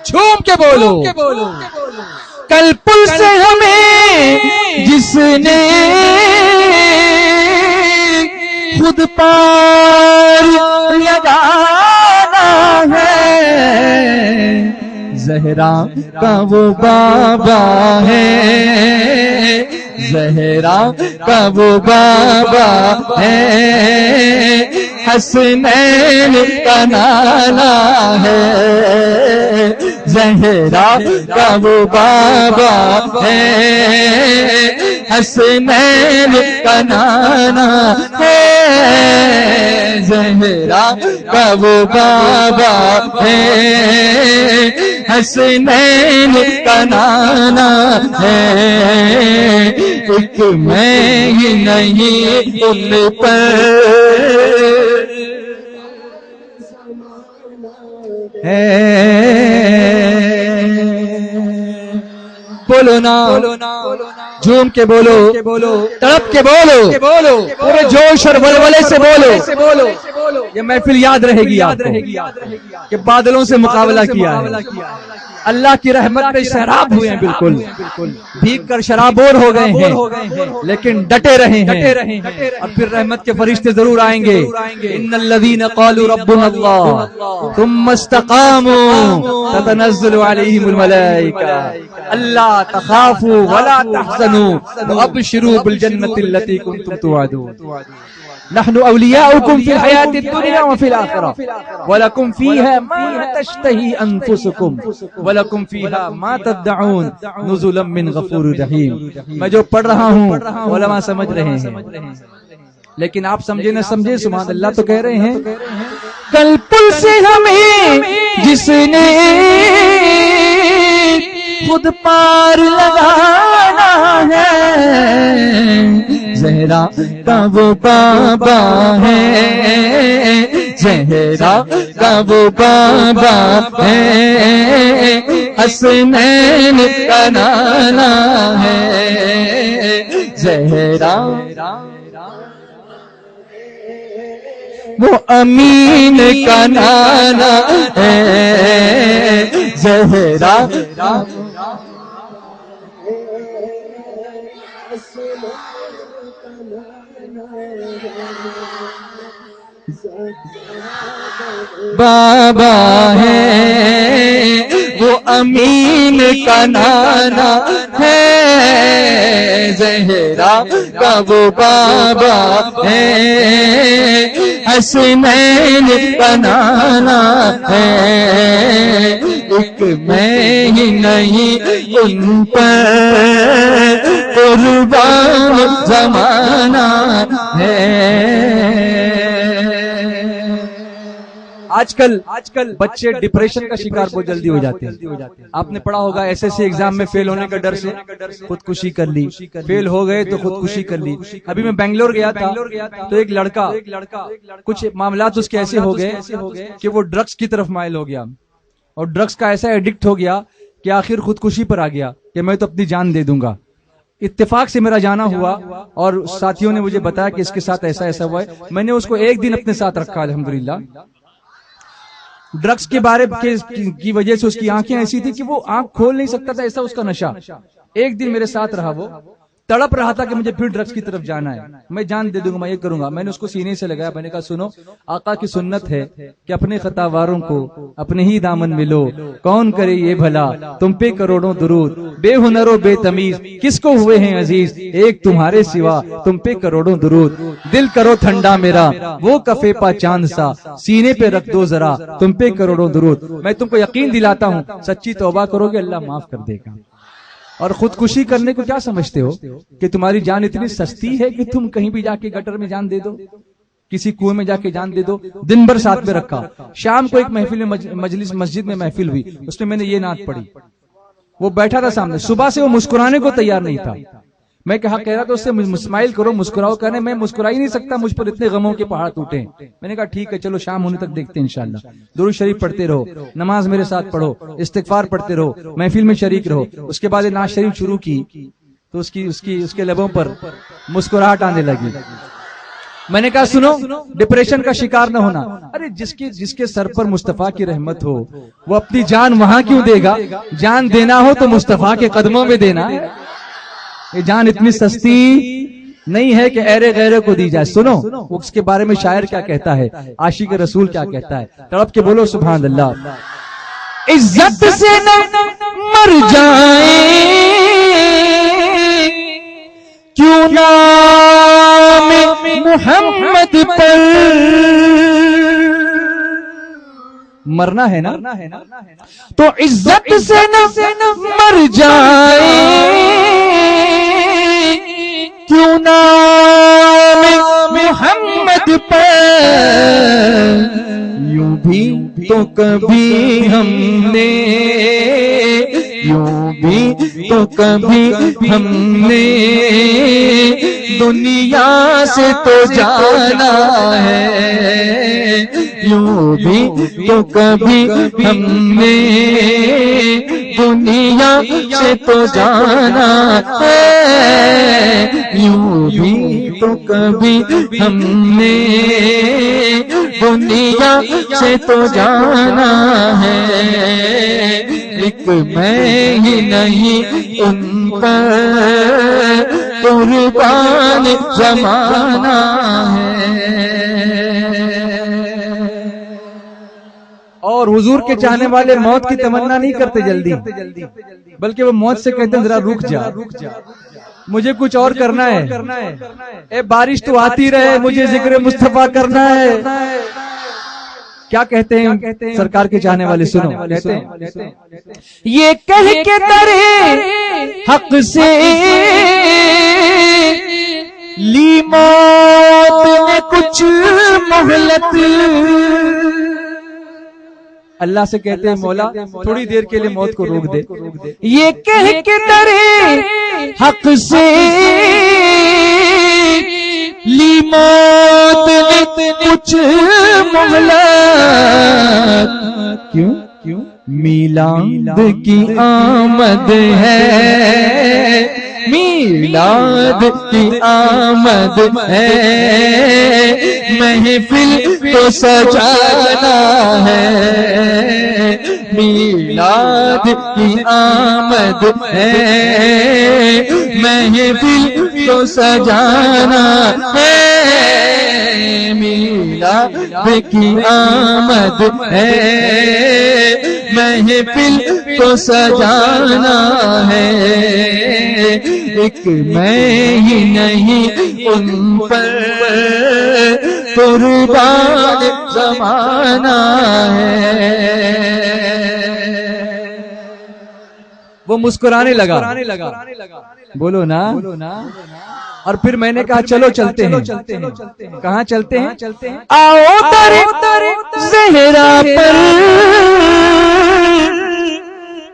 جھوم کے بولو کل پل سے ہمیں جس نے خود پار لگانا ہے، زہرا کا وہ بابا ہے، زہرا کا وہ بابا ہے، حسنین کا نانا ہے، زہرا کا وہ بابا ہے، حسنین کا نانا ہے، زہرا کا وہ بابا ہے، حسنین کا نانا ہے، ایک میں ہی نہیں ان پر بولو نا، جھوم کے بولو، تڑپ کے بولو، پورے جوش اور ولولے سے بولو، یہ محفل یاد رہے گی آپ کو کہ بادلوں سے مقابلہ کیا ہے، اللہ کی رحمت میں سیراب ہوئے ہیں، بالکل بھیگ کر شرابور ہو گئے ہیں، لیکن ڈٹے رہے ہیں، اور پھر رحمت کے فرشتے ضرور آئیں گے۔ ان الذین قالوا ربنا اللہ ثم استقاموا تتنزل علیہم الملائکہ الا تخافوا ولا تحزنوا وابشروا بالجنۃ التي كنتم توعدون نحن اولیاؤکم فی الحیاۃ الدنیا وفی الآخرہ ولکم فیہا ما تشتہی انفسکم ولکم فیہا ما تدعون نزلا من غفور رحیم۔ میں جو پڑھ رہا ہوں علماء سمجھ رہے ہیں، لیکن آپ سمجھے نہ سمجھے سبحان اللہ تو کہہ رہے ہیں کل پل سے ہمیں جس نے خود پار لگانا ہے، زہرا کا وہ بابا ہے، زہرا کا وہ بابا ہے، حسنین کا نانا ہے، زہرا وہ امین کا نانا ہے، زہرا بابا ہے، وہ امین کا نانا ہے، زہرا کا وہ بابا ہے، حسنین کا نانا ہے، ایک میں ہی نہیں ان پر قربان زمانہ ہے۔ آج کل بچے ڈپریشن کا شکار بہت جلدی ہو جاتے ہیں۔ آپ نے پڑھا ہوگا ایس ایس سی ایگزام میں فیل ہونے کا ڈر سے خودکشی کر لی، فیل ہو گئے تو خودکشی کر لی۔ ابھی میں بنگلور گیا تھا تو ایک لڑکا کچھ معاملات اس کے ایسے ہو گئے کہ وہ ڈرگس کی طرف مائل ہو گیا، اور ڈرگس کا ایسا ایڈکٹ ہو گیا کہ آخر خودکشی پر آ گیا کہ میں تو اپنی جان دے دوں گا۔ اتفاق سے میرا جانا ہوا اور ساتھیوں نے مجھے بتایا کہ اس کے ساتھ ایسا ہوا ہے۔ میں نے اس کو ایک دن اپنے ساتھ رکھا الحمدللہ۔ ڈرگس کے بارے کی وجہ سے اس کی آنکھیں ایسی تھی کہ وہ آنکھ کھول نہیں سکتا تھا، ایسا اس کا نشہ۔ ایک دن میرے ساتھ رہا، وہ تڑپ رہا تھا کہ مجھے پھر ڈرگس کی طرف جانا ہے، میں جان دے دوں گا، میں یہ کروں گا۔ میں نے اس کو سینے سے لگایا، میں نے کہا سنو، آقا کی سنت ہے کہ اپنے خطا واروں کو اپنے ہی دامن میں لو، کون کرے یہ بھلا تم پہ کروڑوں درود، بے ہنر و بے تمیز کس کو ہوئے ہیں عزیز، ایک تمہارے سوا تم پہ کروڑوں درود، دل کرو ٹھنڈا میرا وہ کفے پا چاند سا، سینے پہ رکھ دو ذرا تم پہ کروڑوں درود۔ میں تم کو یقین دلاتا ہوں سچی توبہ کرو گے اللہ معاف کر دے گا۔ اور خودکشی کرنے کو کیا سمجھتے ہو کہ تمہاری جان اتنی سستی ہے کہ تم کہیں بھی جا کے گٹر میں جان دے دو، کسی کنویں میں جا کے جان دے دو؟ دن بھر ساتھ میں رکھا، شام کو ایک محفل میں مسجد میں محفل ہوئی، اس میں نے یہ نعت پڑھی، وہ بیٹھا تھا سامنے، صبح سے وہ مسکرانے کو تیار نہیں تھا۔ میں کہا کہہ رہا تو اس سے اسمائل کرو، مسکراؤ، کہنے میں مسکرا ہی نہیں سکتا، مجھ پر اتنے غموں کے پہاڑ ٹوٹے ہیں۔ میں نے کہا ٹھیک ہے چلو شام ہونے تک دیکھتے ہیں انشاءاللہ، درود شریف پڑھتے رہو، نماز میرے ساتھ پڑھو، استغفار پڑھتے رہو، محفل میں شریک رہو۔ اس کے بعد نعت شریف شروع کی تو اس کے لبوں پر مسکراہٹ آنے لگی۔ میں نے کہا سنو ڈپریشن کا شکار نہ ہونا. ارے جس کے سر پر مصطفیٰ کی رحمت ہو وہ اپنی جان وہاں کیوں دے گا؟ جان دینا ہو تو مصطفیٰ کے قدموں میں دینا. یہ جان اتنی سستی نہیں ہے کہ ایرے غیرے کو دی جائے. سنو اس کے بارے میں شاعر کیا کہتا ہے, عاشق رسول کیا کہتا ہے, تڑپ کے بولو سبحان اللہ. عزت سے نہ مر جائیں کیوں نام محمد پر, مرنا ہے نا تو عزت سے نہ مر جائیں کیوں نام محمد پر. یوں بھی تو کبھی ہم نے دنیا سے تو جانا ہے. یوں بھی تو کبھی ہم نے دنیا سے تو جانا ہے. یوں بھی تو کبھی ہم نے دنیا سے تو جانا ہے. ایک میں ہی نہیں ان پر قربان زمانہ ہے. اور حضور کے چاہنے والے موت کی تمنا نہیں کرتے جلدی, بلکہ وہ موت سے کہتے ہیں ذرا رک جا, مجھے کچھ اور کرنا ہے. اے بارش تو آتی رہے, مجھے ذکر مصطفیٰ کرنا ہے. کیا کہتے ہیں سرکار کے چاہنے والے, سنو کہتے ہیں یہ کہہ کے ترے حق سے لی موت نے کچھ مہلت. اللہ سے کہتے ہیں مولا تھوڑی دیر کے لیے موت کو روک دے. یہ کہہ کے ترے حق سے لی موت نے کچھ مہلت. کیوں میلاد کی آمد ہے, میلاد کی آمد ہے, محفل تو سجانا ہے. میلاد کی آمد ہے, محفل تو سجانا ہے. میلاد کی آمد ہے, محفل تو سجانا ہے. ایک میں ہی نہیں ان پر قربان زمانہ ہے. وہ مسکرانے لگا, بولو نا. اور پھر میں نے کہا چلو چلتے ہیں. کہاں چلتے ہیں؟ آؤ در زہرا پر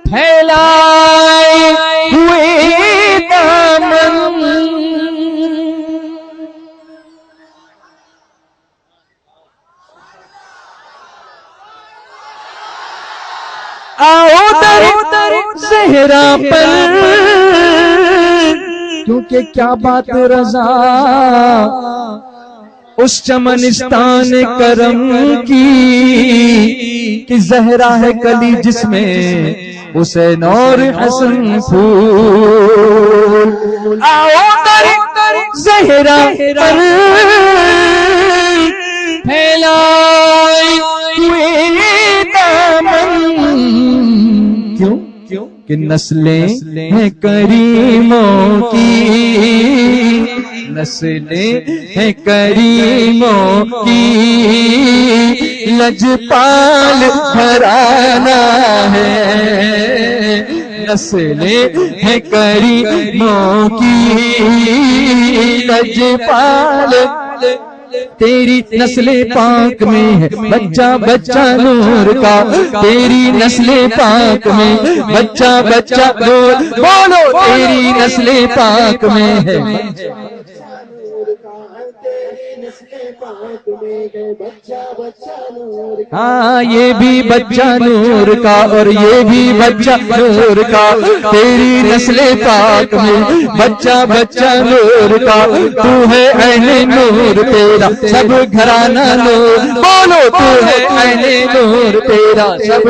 پھیلائے ہوئے دامن. آؤ در زہرا پر, کیونکہ کیا بات رضا اس چمنستان کرم کی کہ زہرا ہے کلی جس میں حسین اور حسن پھول. آؤ در زہرا پر پھیلائے ہوئے دامن. کیوں کہ نسلیں ہیں کریموں کی, نسلیں ہیں کریموں کی, لجپال گھرانہ ہے. نسلیں ہیں کریموں کی, لجپال. تیری نسل پاک میں ہے بچہ بچہ نور کا, تیری نسل پاک میں بچہ بچہ نور. بولو تیری نسل پاک میں ہے ہاں یہ بھی بچہ نور کا اور یہ بھی بچہ نور کا، تیری نسل پاک میں بچہ بچہ نور کا، تو ہے اہل نور تیرا سب گھرانہ نور، بولو تو ہے اہل نور تیرا سب